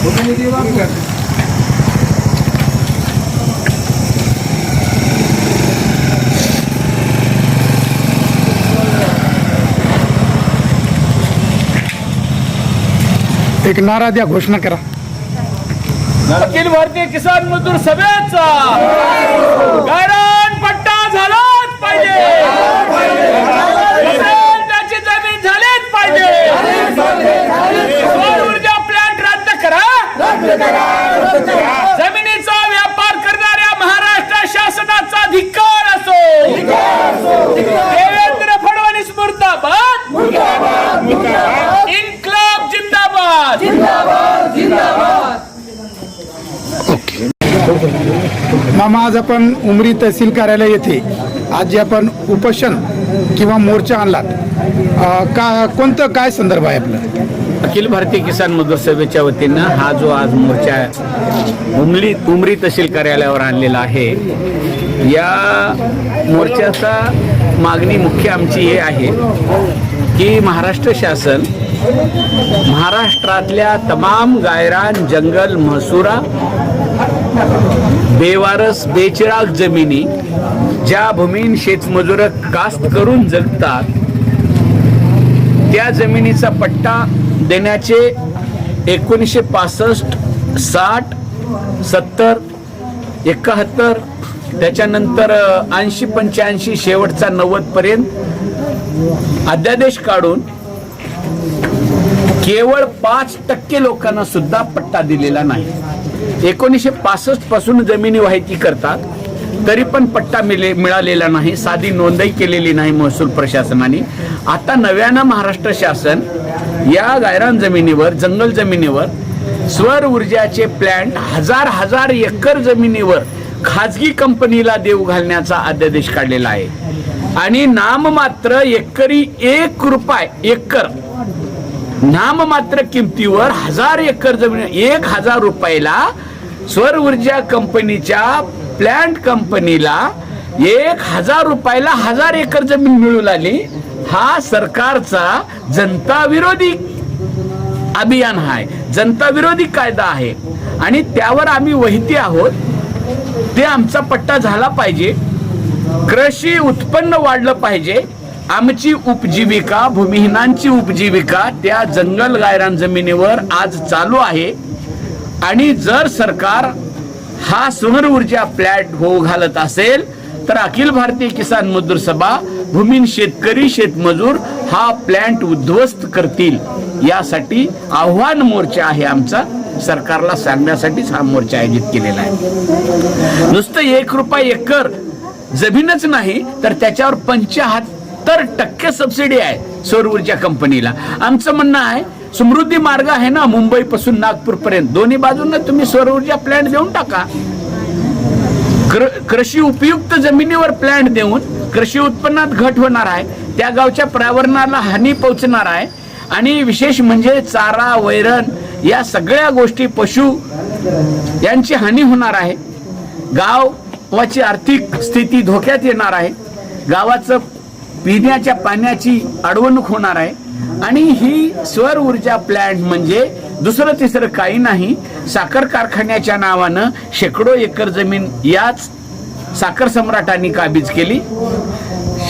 एक नारा द्या, घोषणा करा. अखिल भारतीय किसान मजदूर सभेचा गायरान पट्टा झालाच पाहिजे, त्याची जमीन झालीच पाहिजे. सौर ऊर्जा प्लांट रद्द करा. जमिनीचा व्यापार करणाऱ्या महाराष्ट्र शासनाचा धिक्कार असो. देवेंद्र फडणवीस मुर्दाबाद, इन्क्लाब जिंदाबाद. मामा, आज आपण उमरी तहसील कार्यालय येथे आज जे आपण उपोषण किंवा मोर्चा आणलात, कोणतं काय संदर्भ आहे आपलं? अखिल भारतीय किसान मजदूर सभेच्या वतीनं हा जो आज मोर्चा उमरी तहसील कार्यालयावर आणलेला आहे, या मोर्चाचा मागणी मुख्य आमची हे आहे की महाराष्ट्र शासन महाराष्ट्रातल्या तमाम गायरान जंगल महसुरा बेवारस बेचिराग जमिनी ज्या भूमीन शेतमजूर कास्त करून जगतात त्या जमिनीचा पट्टा देण्याचे 1965, 60, 70, 71 त्याच्यानंतर 80, 85 शेवटचा 90 पर्यंत अध्यादेश काढून केवळ 5% लोकांना सुद्धा पट्टा दिलेला नाही. 1965 पासून जमिनी वाहिती करतात तरी पण पट्टा मिळालेला नाही, साधी नोंदही केलेली नाही महसूल प्रशासनाने. आता नव्यानं महाराष्ट्र शासन या गायरान जमिनीवर, जंगल जमिनीवर सौर ऊर्जाचे प्लांट हजार एकर जमिनीवर खाजगी कंपनीला देऊ घालण्याचा अध्यादेश काढलेला आहे. आणि नाममात्र एकरी ₹1 नाममात्र किमतीवर 1000 एकर जमीन 1000 रुपयाला सौर ऊर्जा कंपनीच्या प्लांट कंपनीला 1000 रुपयाला 1000 एकर जमीन मिळू लागली. हा सरकारचा जनता विरोधी अभियान आहे, जनता विरोधी कायदा आहे आणि त्यावर आम्ही वहिती आहोत. ते आमचा पट्टा झाला पाहिजे, कृषी उत्पन्न वाढलं पाहिजे. आमची उपजीविका, भूमिहीनांची उपजीविका त्या जंगल गायरान जमिनीवर आज चालू आहे. आणि जर सरकार हा सौर ऊर्जा प्लांट होऊ घालत असेल तर अखिल भारतीय किसान मजदूर सभा भूमीन शेतकरी शेतमजूर हा प्लांट उद्ध्वस्त करतील. यासाठी आव्हान मोर्चा आहे आमचा, सरकारला सांगण्यासाठीच हा मोर्चा आयोजित केलेला आहे. नुसतं ₹1 एकर जमीनच नाही तर त्याच्यावर 75% सबसिडी आहे सौर ऊर्जा कंपनीला. आमचं म्हणणं आहे समृद्धी मार्ग आहे ना मुंबई पासून नागपूर पर्यंत, दोन्ही बाजूंना तुम्ही सौर ऊर्जा प्लांट देऊन टाका. कृषी उपयुक्त जमिनीवर प्लांट देऊन कृषी उत्पन्नात घट होणार आहे, त्या गावच्या पर्यावरणाला हानी पोहोचणार आहे. आणि विशेष म्हणजे चारा, वैरण या सगळ्या गोष्टी, पशु यांची हानी होणार आहे. गावाची आर्थिक स्थिती धोक्यात येणार आहे, गावाचं पिण्याच्या पाण्याची अडवणूक होणार आहे. आणि ही सौर ऊर्जा प्लांट म्हणजे दुसरं तिसरं काही नाही, साखर कारखान्याच्या नावानं शेकडो एकर जमीन याच साखर सम्राटांनी काबीज केली,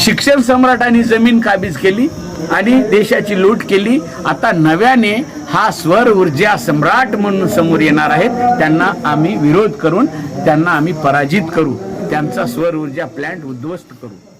शिक्षण सम्राटांनी जमीन काबीज केली आणि देशाची लूट केली. आता नव्याने हा सौर ऊर्जा सम्राट म्हणून समोर येणार आहेत, त्यांना आम्ही विरोध करून त्यांना आम्ही पराजित करू, त्यांचा सौर ऊर्जा प्लांट उद्ध्वस्त करू.